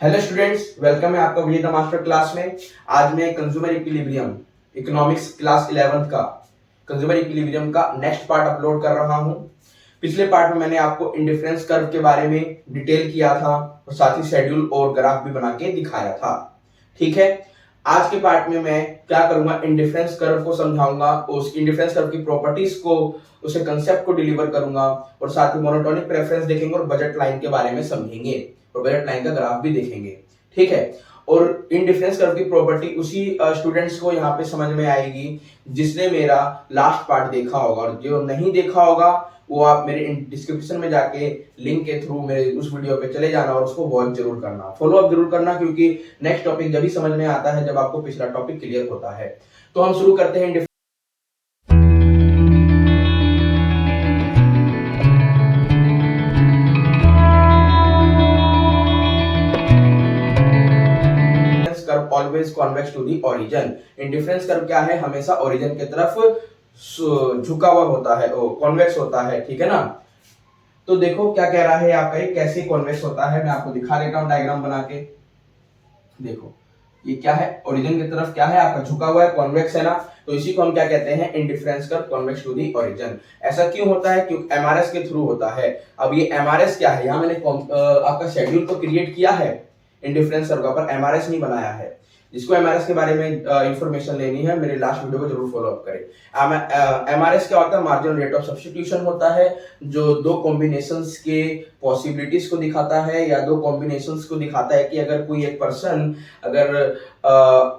Hello students, welcome है आपका विजय the master class में। आज मैं consumer equilibrium economics class 11th का कंज्यूमर इक्विलिब्रियम का नेक्स्ट पार्ट अपलोड कर रहा हूं। पिछले पार्ट में मैंने आपको इंडिफरेंस कर्व के बारे में डिटेल किया था और साथ ही शेड्यूल और ग्राफ भी बना के दिखाया था। ठीक है, आज के पार्ट में मैं क्या करूंगा, इंडिफरेंस कर्व को समझाऊंगा, उस इंडिफरेंस कर्व की प्रॉपर्टीज को, उसे कंसेप्ट को डिलीवर करूंगा और साथ ही मोनोटोनिक प्रेफरेंस देखेंगे और बजट लाइन के बारे में समझेंगे और बजट लाइन का ग्राफ भी देखेंगे। ठीक है, और इन डिफरेंस कर्व की प्रॉपर्टी उसी स्टूडेंट्स को यहाँ पे समझ में आएगी जिसने मेरा लास्ट पार्ट देखा होगा, और जो नहीं देखा होगा वो आप मेरे डिस्क्रिप्शन में जाके लिंक के थ्रू मेरे उस वीडियो पे चले जाना और उसको वॉच जरूर करना, फॉलो अप जरूर करना, क्योंकि नेक्स्ट टॉपिक जब भी समझ में आता है जब आपको पिछला टॉपिक क्लियर होता है। तो हम शुरू करते हैं always convex to the origin. Indifference curve क्या है, हमेशा ओरिजिन की तरफ झुका हुआ होता है, कॉन्वेक्स होता है। ठीक है ना, तो देखो क्या कह रहा है आपका, ये कैसे कॉन्वेक्स होता है, मैं आपको दिखा देता हूं डायग्राम बना के। देखो ये क्या है, ओरिजिन की तरफ क्या है आपका झुका हुआ है, कॉन्वेक्स है ना, तो इसी को हम क्या कहते हैं, indifference curve convex to the origin. ऐसा क्यों होता है, क्योंकि एमआरएस के थ्रू होता है। अब ये एमआरएस क्या है, यहाँ मैंने आपका शेड्यूल को क्रिएट किया है इंडिफरेंस कर्व का, पर एमआरएस नहीं बनाया है। जिसको एमआरएस के बारे में इंफॉर्मेशन लेनी है मेरे लास्ट वीडियो को जरूर फॉलो अप करें। एमआरएस क्या होता है, मार्जिनल रेट ऑफ सब्स्टिट्यूशन होता है, जो दो कॉम्बिनेशंस के पॉसिबिलिटीज को दिखाता है या दो कॉम्बिनेशंस को दिखाता है कि अगर कोई एक पर्सन अगर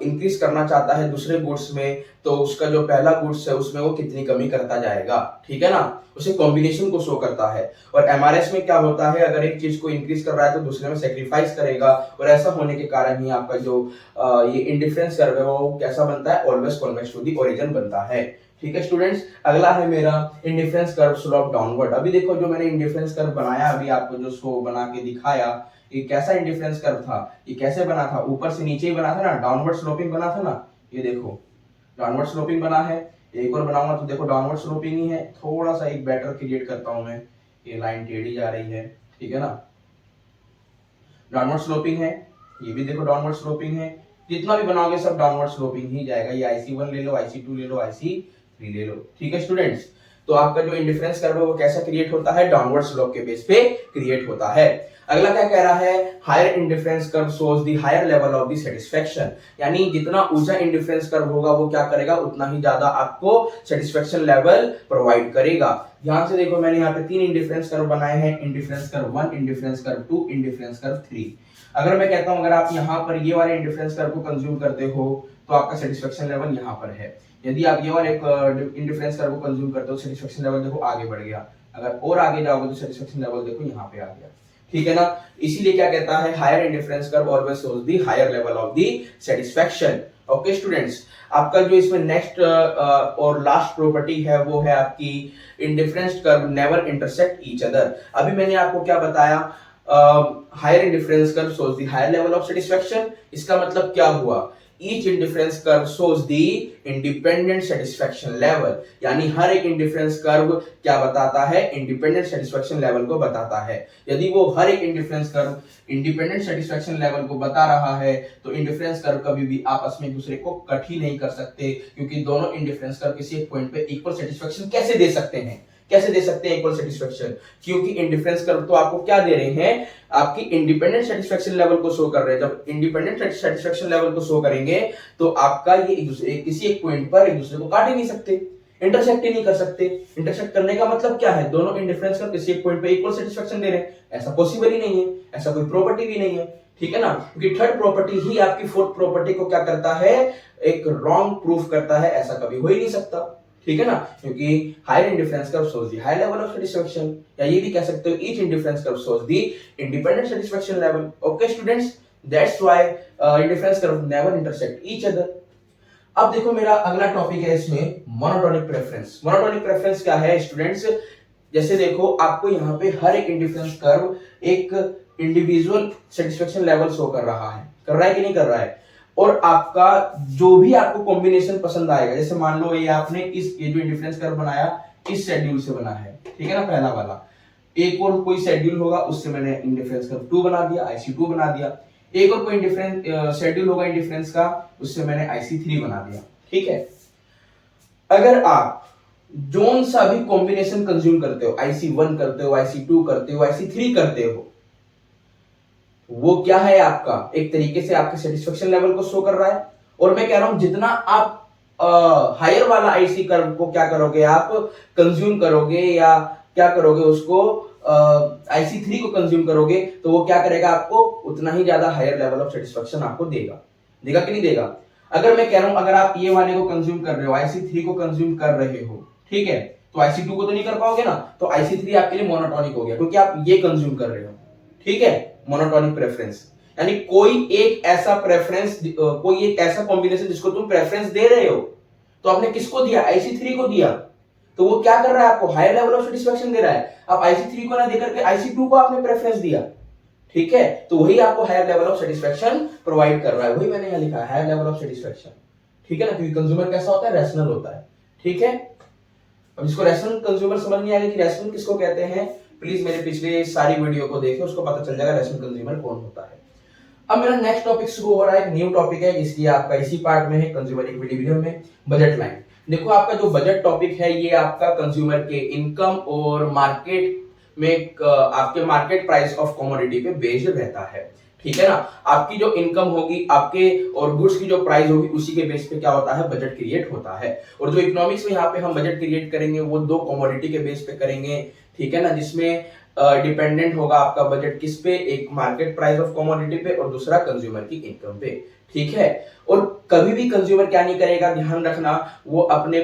इंक्रीज करना चाहता है दूसरे गुड्स में, तो उसका जो पहला गुड्स है उसमें वो कितनी कमी करता जाएगा। ठीक है ना, उसे कॉम्बिनेशन को शो करता है। और एमआरएस में क्या होता है, अगर एक चीज को इंक्रीज कर रहा है तो दूसरे में सेक्रीफाइस करेगा, और ऐसा होने के कारण ही आपका जो ये इंडिफरेंस कर्व है वो कैसा बनता है, always convex to the origin बनता है। ठीक है स्टूडेंट्स, अगला है मेरा इंडिफरेंस कर्व स्लोप डाउनवर्ड। अभी देखो जो मैंने इंडिफरेंस कर्व बनाया, अभी आपको जो शो बना के दिखाया, ये कैसा इंडिफरेंस कर्व था, ये कैसे बना था, ऊपर से नीचे ही बना था ना, डाउनवर्ड स्लोपिंग बना था ना। ये देखो डाउनवर्ड स्लोपिंग बना है, एक और बनाऊंगा तो देखो डाउनवर्ड स्लोपिंग ही है। थोड़ा सा एक बैटर क्रिएट करता हूं मैं, ये लाइन टेढ़ी जा रही है। ठीक है ना, डाउनवर्ड स्लोपिंग है, ये भी देखो डाउनवर्ड स्लोपिंग है। जितना भी बनाओगे सब डाउनवर्ड स्लोपिंग ही जाएगा। ये IC1 ले लो, IC2 ले लो, IC3 ले लो। ठीक है स्टूडेंट्स, तो आपका जो इंडिफरेंस कर्व है वो कैसा क्रिएट होता है, डाउनवर्ड स्लोप के बेस पे क्रिएट होता है। अगला क्या कह रहा है, higher indifference curve shows the higher level of the satisfaction. यानी जितना ऊंचा इंडिफरेंस कर्व होगा वो क्या करेगा, उतना ही ज्यादा आपको सेटिस्फेक्शन लेवल प्रोवाइड करेगा। ध्यान से देखो, मैंने यहाँ पे 3 इंडिफरेंस कर्व बनाए हैं, indifference curve 1, indifference curve 2, indifference curve 3। अगर मैं कहता हूं अगर आप यहाँ पर ये वाले इंडिफरेंस कर्व को कंज्यूम करते हो तो आपका सेटिस्फेक्शन लेवल यहाँ पर है। यदि आप ये वाले इंडिफरेंस कर्व को कंज्यूम करते हो, सेटिस्फेक्शन लेवल देखो आगे बढ़ गया। अगर और आगे जाओगे तो सेटिस्फेक्शन लेवल देखो यहाँ पे आ गया। ठीक है ना, इसीलिए क्या कहता है, higher indifference curve always shows the higher level of the satisfaction. Okay students, आपका जो इसमें नेक्स्ट और लास्ट प्रॉपर्टी है वो है आपकी indifference curve never intersect each other. अभी मैंने आपको क्या बताया, higher indifference curve shows the higher level of satisfaction. इसका मतलब क्या हुआ, each indifference curve shows the independent satisfaction level. यानी हर एक इंडिफरेंस कर्व क्या बताता है, इंडिपेंडेंट सेटिस्फेक्शन लेवल को बताता है। यदि वो हर एक indifference curve independent satisfaction level को बता रहा है तो इंडिफरेंस कर्व कभी भी आपस में एक दूसरे को कट ही नहीं कर सकते, क्योंकि दोनों इंडिफरेंस कर्व किसी एक पॉइंट पे इक्वल सेटिस्फेक्शन कैसे दे सकते हैं, कैसे दे सकते हैं इक्वल सेटिस्फेक्शन, क्योंकि इंडिफरेंस कर्व तो आपको क्या दे रहे हैं, आपकी इंडिपेंडेंट सेटिस्फेक्शन लेवल को शो कर रहे हैं। जब इंडिपेंडेंट सेटिस्फेक्शन लेवल को शो करेंगे तो आपका ये एक दूसरे किसी एक पॉइंट पर एक दूसरे को काट ही नहीं सकते, इंटरसेक्ट ही नहीं कर सकते। इंटरसेक्ट करने का मतलब क्या है, दोनों इंडिफरेंस कर्व किसी एक पॉइंट पे इक्वल सेटिस्फेक्शन दे रहे हैं, ऐसा पॉसिबल ही नहीं है, ऐसा कोई प्रॉपर्टी भी नहीं है। ठीक है ना, क्योंकि थर्ड प्रॉपर्टी ही आपकी फोर्थ प्रॉपर्टी को क्या करता है, एक रॉन्ग प्रूफ करता है, ऐसा कभी हो ही नहीं सकता। ठीक है ना, क्योंकि higher indifference curve shows the higher level of satisfaction, या ये भी कह सकते हो each indifference curve shows the independent satisfaction level. Okay students, that's why indifference curve never intersect each other. अब देखो मेरा अगला टॉपिक है इसमें मोनोटोनिक प्रेफरेंस। मोनोटोनिक प्रेफरेंस क्या है स्टूडेंट्स, जैसे देखो आपको यहाँ पे हर एक इंडिफरेंस कर्व एक इंडिविजुअल सेटिस्फेक्शन लेवल शो कर रहा है, कर रहा है कि नहीं कर रहा है, और आपका जो भी आपको कॉम्बिनेशन पसंद आएगा, जैसे मान लो ये आपने ये जो इंडिफरेंस कर्व बनाया इस शेड्यूल से बना है, ठीक है ना, पहला वाला, एक और कोई शेड्यूल होगा उससे मैंने इंडिफरेंस कर्व 2 बना दिया, IC2 बना दिया। एक और कोई डिफरेंस शेड्यूल होगा इंडिफरेंस का, उससे मैंने IC3 बना दिया। ठीक है, अगर आप जोन सा भी कॉम्बिनेशन कंज्यूम करते हो, IC1 करते हो, IC2 करते हो, IC3 करते हो, वो क्या है आपका एक तरीके से आपके सेटिस्फेक्शन लेवल को शो कर रहा है। और मैं कह रहा हूं जितना आप हायर वाला आईसी कर्व को क्या करोगे आप कंज्यूम करोगे या क्या करोगे उसको IC3 को कंज्यूम करोगे, तो वो क्या करेगा आपको उतना ही ज्यादा हायर लेवल ऑफ सेटिस्फेक्शन आपको देगा। देगा कि नहीं देगा? अगर मैं कह रहा हूं अगर आप ये वाले को कंज्यूम कर रहे हो, IC3 को कंज्यूम कर रहे हो, ठीक है, तो IC2 को तो नहीं कर पाओगे ना, तो IC3 आपके लिए मोनोटोनिक हो गया क्योंकि आप ये कंज्यूम कर रहे हो। ठीक है, मोनोटोनिक प्रेफरेंस, यानी कोई एक ऐसा प्रेफरेंस, कोई एक ऐसा कॉम्बिनेशन जिसको तुम प्रेफरेंस दे रहे हो, तो आपने किसको दिया? IC3 को दिया। तो वो क्या कर रहा है आपको हायर लेवल ऑफ सेटिस्फेक्शन दे रहा है। आप IC3 को ना देकर के IC2 को आपने प्रेफरेंस दिया। ठीक है, तो वही आपको higher level of satisfaction provide कर रहा है, वही मैंने यहां लिखा है हायर लेवल ऑफ सेटिस्फेक्शन। ठीक है ना, क्योंकि कंज्यूमर कैसा होता है? रैशनल होता है। ठीक है, अब इसको रैशनल कंज्यूमर समझ नहीं आएगा कि रैशनल किसको कहते हैं, प्लीज मेरे पिछले सारी वीडियो को देखें, उसको पता चल जाएगा रैशनल कंज्यूमर कौन होता है। अब मेरा नेक्स्ट टॉपिक शुरू हो रहा है, एक न्यू टॉपिक है, इसलिए आपका इसी पार्ट में है कंज्यूमर इक्विलिब्रियम में बजट लाइन। देखो आपका जो बजट टॉपिक है ये आपका कंज्यूमर के इनकम और मार्केट में आपके मार्केट प्राइस ऑफ कमोडिटी पे बेस्ड रहता है। ठीक है ना, आपकी जो इनकम होगी आपके और गुड्स की जो प्राइस होगी उसी के बेस पे क्या होता है? बजट क्रिएट होता है। और जो इकोनॉमिक्स में यहाँ पे हम बजट क्रिएट करेंगे वो दो कमोडिटी के बेस पे करेंगे। ठीक है ना, जिसमें डिपेंडेंट होगा आपका बजट किस पे? एक मार्केट प्राइस ऑफ कमोडिटी पे और दूसरा कंज्यूमर की इनकम पे। ठीक है, और कभी भी कंज्यूमर क्या नहीं करेगा, ध्यान रखना, वो अपने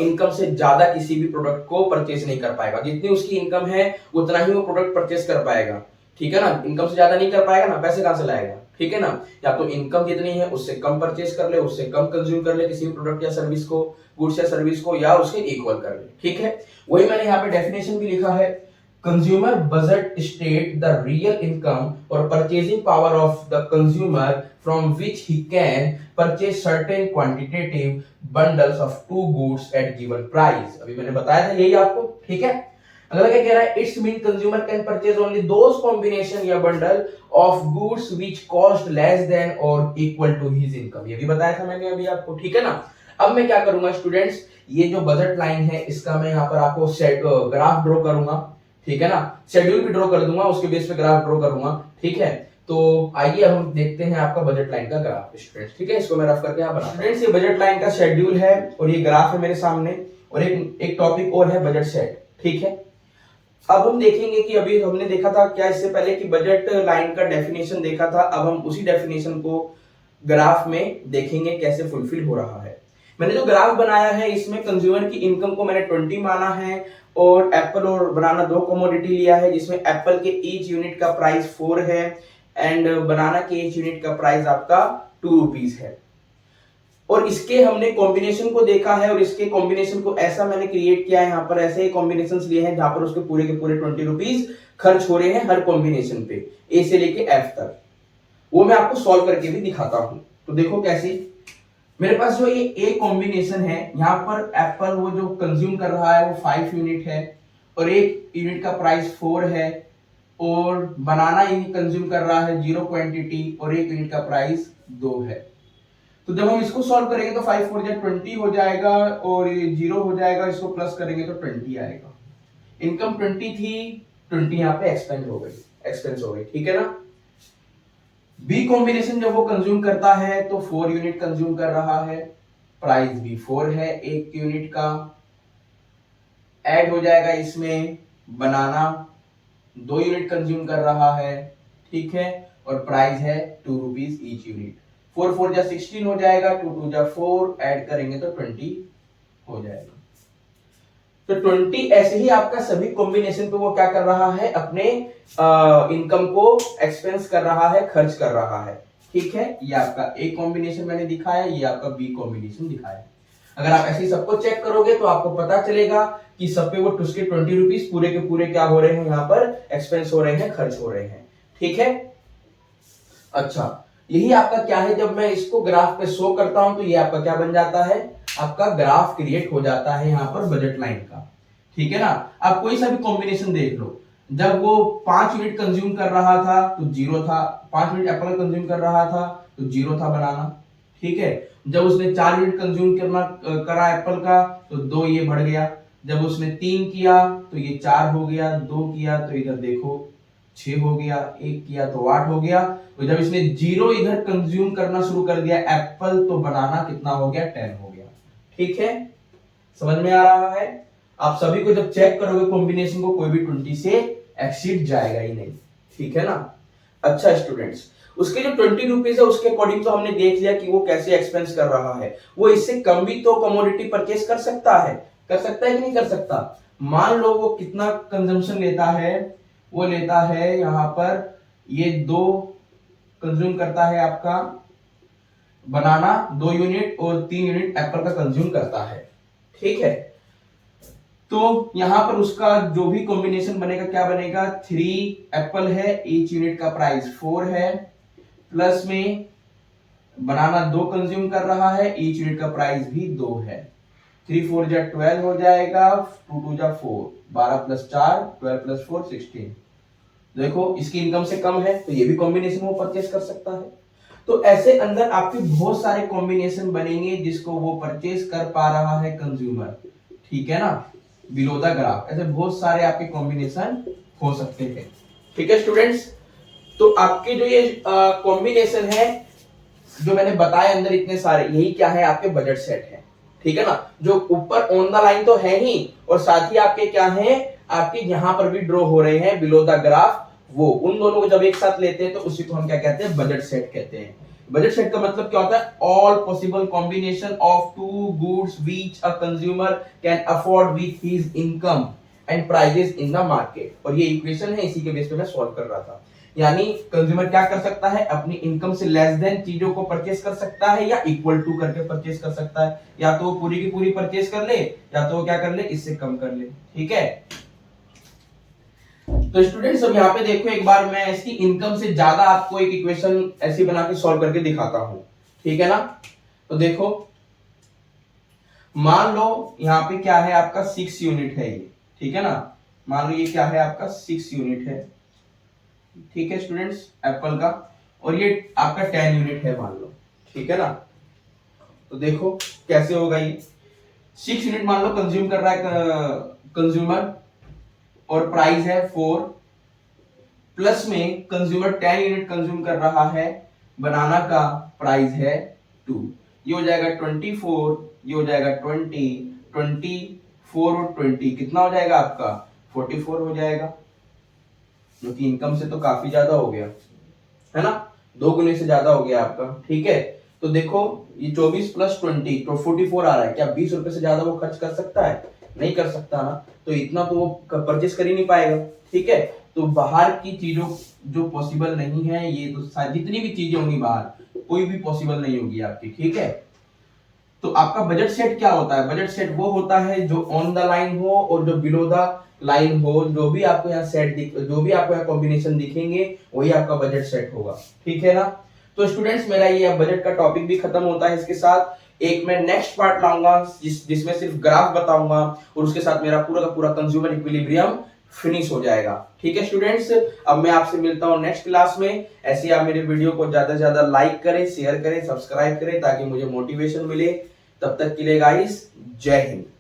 इनकम से ज्यादा किसी भी प्रोडक्ट को परचेज नहीं कर पाएगा। जितनी उसकी इनकम है उतना ही वो प्रोडक्ट परचेज कर पाएगा। ठीक है ना, इनकम से ज्यादा नहीं कर पाएगा ना, पैसे कहां से लाएगा? ठीक है ना, या तो इनकम जितनी है उससे कम परचेज कर ले, उससे कम कंज्यूम कर ले किसी भी प्रोडक्ट या सर्विस को, गुड्स या सर्विस को, या उसके इक्वल कर ले। ठीक है, वही मैंने यहाँ पे डेफिनेशन भी लिखा है, consumer budget state the real income or purchasing power of the consumer from which he can purchase certain quantitative bundles of two goods at given price। अभी मैंने बताया था यही आपको। ठीक है, अगला क्या कह रहा है? It's mean consumer can purchase only those combination या bundle of goods which cost less than or equal to his income. ये भी बताया था मैंने अभी आपको। ठीक है ना, अब मैं क्या करूंगा स्टूडेंट्स, ये जो बजट लाइन है इसका मैं यहाँ पर आपको ग्राफ ड्रॉ करूंगा। ठीक है ना, शेड्यूल भी ड्रॉ कर दूंगा, उसके बेस पे ग्राफ ड्रॉ करूंगा। ठीक है, तो आइए हम देखते हैं आपका बजट लाइन का ग्राफ स्टूडेंट्स। ठीक है, इसको मैं रफ करके यहाँ बना स्टूडेंट्स, ये बजट लाइन का शेड्यूल है और ये ग्राफ है मेरे सामने, और एक टॉपिक और है बजट सेट। ठीक है, अब हम देखेंगे कि अभी हमने देखा था क्या इससे पहले कि बजट लाइन का डेफिनेशन देखा था, अब हम उसी डेफिनेशन को ग्राफ में देखेंगे कैसे फुलफिल हो रहा है। मैंने जो ग्राफ बनाया है इसमें कंज्यूमर की इनकम को मैंने 20 माना है और एप्पल और बनाना दो कमोडिटी लिया है, जिसमें एप्पल के ईच यूनिट का प्राइस 4 है एंड बनाना के ईच यूनिट का प्राइस आपका 2 रुपीज है। और इसके हमने कॉम्बिनेशन को देखा है और इसके कॉम्बिनेशन को ऐसा मैंने क्रिएट किया है, यहाँ पर ऐसे ही कॉम्बिनेशंस लिए हैं जहां पर उसके पूरे के पूरे 20 रुपीज खर्च हो रहे हैं हर कॉम्बिनेशन पे, ए से लेके एफ तक। वो मैं आपको सॉल्व करके भी दिखाता हूं। तो देखो कैसे, मेरे पास जो ये ए कॉम्बिनेशन है, यहाँ पर एप्पल वो जो कंज्यूम कर रहा है वो 5 यूनिट है और एक यूनिट का प्राइस 4 है, और बनाना ये कंज्यूम कर रहा है 0 क्वांटिटी और एक यूनिट का प्राइस 2 है। तो जब हम इसको सॉल्व करेंगे तो 5 4 20 हो जाएगा और ये 0 हो जाएगा, इसको प्लस करेंगे तो 20 आएगा। इनकम 20 थी, 20 यहाँ पे एक्सपेंस हो गई। ठीक है ना, बी कॉम्बिनेशन जब वो कंज्यूम करता है तो 4 यूनिट कंज्यूम कर रहा है, प्राइस भी 4 है एक यूनिट का, ऐड हो जाएगा इसमें बनाना 2 यूनिट कंज्यूम कर रहा है। ठीक है, और प्राइस है 2 रुपीज ईच यूनिट। 4 4 जा 16 हो जाएगा, 2 2 जा 4, ऐड करेंगे तो 20 हो जाएगा। तो 20 ऐसे ही आपका सभी कॉम्बिनेशन पे वो क्या कर रहा है, अपने इनकम को एक्सपेंस कर रहा है, खर्च कर रहा है। ठीक है, ये आपका ए कॉम्बिनेशन मैंने दिखाया, ये आपका बी कॉम्बिनेशन दिखाया। अगर आप ऐसे सबको चेक करोगे तो आपको पता चलेगा कि सब पे वो उसके 20 रुपीज पूरे के पूरे क्या हो रहे हैं, यहाँ पर एक्सपेंस हो रहे हैं, खर्च हो रहे हैं। ठीक है, अच्छा यही आपका क्या है, जब मैं इसको ग्राफ पे शो करता हूं तो ये आपका क्या बन जाता है, आपका ग्राफ क्रिएट हो जाता है यहाँ पर बजट लाइन का। ठीक है ना, आप कोई सा भी कॉम्बिनेशन देख लो, जब वो 5 यूनिट कंज्यूम कर रहा था तो जीरो था, 5 यूनिट एप्पल कंज्यूम कर रहा था तो जीरो था बनाना, ठीक है। जब उसने 4 यूनिट कंज्यूम करा एप्पल का तो 2 ये बढ़ गया, जब उसने 3 किया तो ये 4 हो गया, 2 किया तो इधर देखो 6 हो गया, 1 किया तो 8 हो गया। तो जब इसने जीरो इधर कंज्यूम करना शुरू कर दिया एप्पल तो बनाना कितना हो गया, 10 हो गया। ठीक है, समझ में आ रहा है। आप सभी को जब चेक करोगे कॉम्बिनेशन को, कोई भी 20 से एक्सीड जाएगा ही नहीं, ठीक है ना। अच्छा स्टूडेंट्स, उसके जो 20 रुपीज है उसके अकॉर्डिंग तो हमने देख लिया कि वो कैसे एक्सपेंस कर रहा है। वो इससे कम भी तो कमोडिटी परचेस कर सकता है कि नहीं कर सकता। मान लो वो कितना कंजम्पशन लेता है, वो लेता है यहां पर ये 2 कंज्यूम करता है आपका बनाना 2 यूनिट और 3 यूनिट एप्पल का कंज्यूम करता है, ठीक है। तो यहां पर उसका जो भी कॉम्बिनेशन बनेगा क्या बनेगा, 3 एप्पल है, ईच यूनिट का प्राइस 4 है, प्लस में बनाना 2 कंज्यूम कर रहा है, ईच यूनिट का प्राइस भी 2 है। 3 4 जा 12 हो जाएगा, 2 2 जा 4, 12 प्लस 4 12 प्लस 4 16। देखो इसकी इनकम से कम है तो ये भी कॉम्बिनेशन वो परचेस कर सकता है। तो ऐसे अंदर आपके बहुत सारे कॉम्बिनेशन बनेंगे जिसको वो परचेस कर पा रहा है कंज्यूमर, ठीक है ना, बिलो द ग्राफ। ऐसे बहुत सारे आपके कॉम्बिनेशन हो सकते हैं, ठीक है स्टूडेंट्स। तो आपके जो ये कॉम्बिनेशन है जो मैंने बताया अंदर इतने सारे, यही क्या है, आपके बजट सेट है, ठीक है ना। जो ऊपर ऑन द लाइन तो है ही, और साथ ही आपके क्या है, आपके यहां पर भी ड्रॉ हो रहे हैं बिलो द ग्राफ, वो उन दोनों को जब एक साथ लेते हैं तो उसी को हम क्या कहते हैं, बजट सेट कहते हैं। बजट सेट का मतलब क्या होता है, all possible combination of 2 goods which a consumer can afford with his income and prices in the market. और ये इक्वेशन है, इसी के बेस पे मैं सॉल्व कर रहा था। यानी कंज्यूमर क्या कर सकता है, अपनी इनकम से लेस देन चीजों को परचेस कर सकता है या इक्वल टू करके परचेस कर सकता है, या तो पूरी की पूरी परचेस कर ले या तो क्या कर ले, इससे कम कर ले, ठीक है। तो स्टूडेंट्स अब यहाँ पे देखो एक बार मैं इसकी इनकम से ज्यादा आपको एक इक्वेशन ऐसी बना के सॉल्व करके दिखाता हूं, ठीक है ना। तो देखो मान लो यहाँ पे क्या है, आपका 6 यूनिट है ये, ठीक है ना। मान लो ये क्या है, आपका 6 यूनिट है, ठीक है स्टूडेंट्स, एप्पल का, और ये आपका 10 यूनिट है मान लो, ठीक है ना। तो देखो कैसे होगा ये, 6 यूनिट मान लो कंज्यूम कर रहा है कंज्यूमर, और प्राइस है 4, प्लस में कंज्यूमर 10 यूनिट कंज्यूम कर रहा है, बनाना का प्राइस है 2। ये हो जाएगा 24, ये हो जाएगा 20, 24 और 20 कितना हो जाएगा आपका, 44 हो जाएगा, जो कि इनकम से तो काफी ज्यादा हो गया है ना, 2 गुने से ज्यादा हो गया आपका, ठीक है। तो देखो ये 24 प्लस 20 तो 44 आ रहा है, क्या 20 रुपए से ज्यादा वो खर्च कर सकता है, नहीं कर सकता ना। तो इतना तो वो परचेस कर ही नहीं पाएगा, ठीक है। तो बाहर की चीजों जो पॉसिबल नहीं है, ये तो जितनी भी चीजें होंगी बाहर कोई भी पॉसिबल नहीं होगी आपकी, ठीक है। तो आपका बजट सेट क्या होता है, बजट सेट वो होता है जो ऑन द लाइन हो और जो बिलो द लाइन हो, जो भी आपको यहाँ जो भी आपको यहाँ कॉम्बिनेशन दिखेंगे वही आपका बजट सेट होगा, ठीक है ना। तो स्टूडेंट्स मेरा ये बजट का टॉपिक भी खत्म होता है, इसके साथ एक मैं नेक्स्ट पार्ट लाऊंगा जिसमें सिर्फ ग्राफ बताऊंगा, और उसके साथ मेरा पूरा का पूरा कंज्यूमर इक्विलिब्रियम फिनिश हो जाएगा, ठीक है स्टूडेंट्स। अब मैं आपसे मिलता हूं नेक्स्ट क्लास में। ऐसे आप मेरे वीडियो को ज्यादा से ज्यादा लाइक करें, शेयर करें, सब्सक्राइब करें ताकि मुझे मोटिवेशन मिले। तब तक के लिए गाइस, जय हिंद।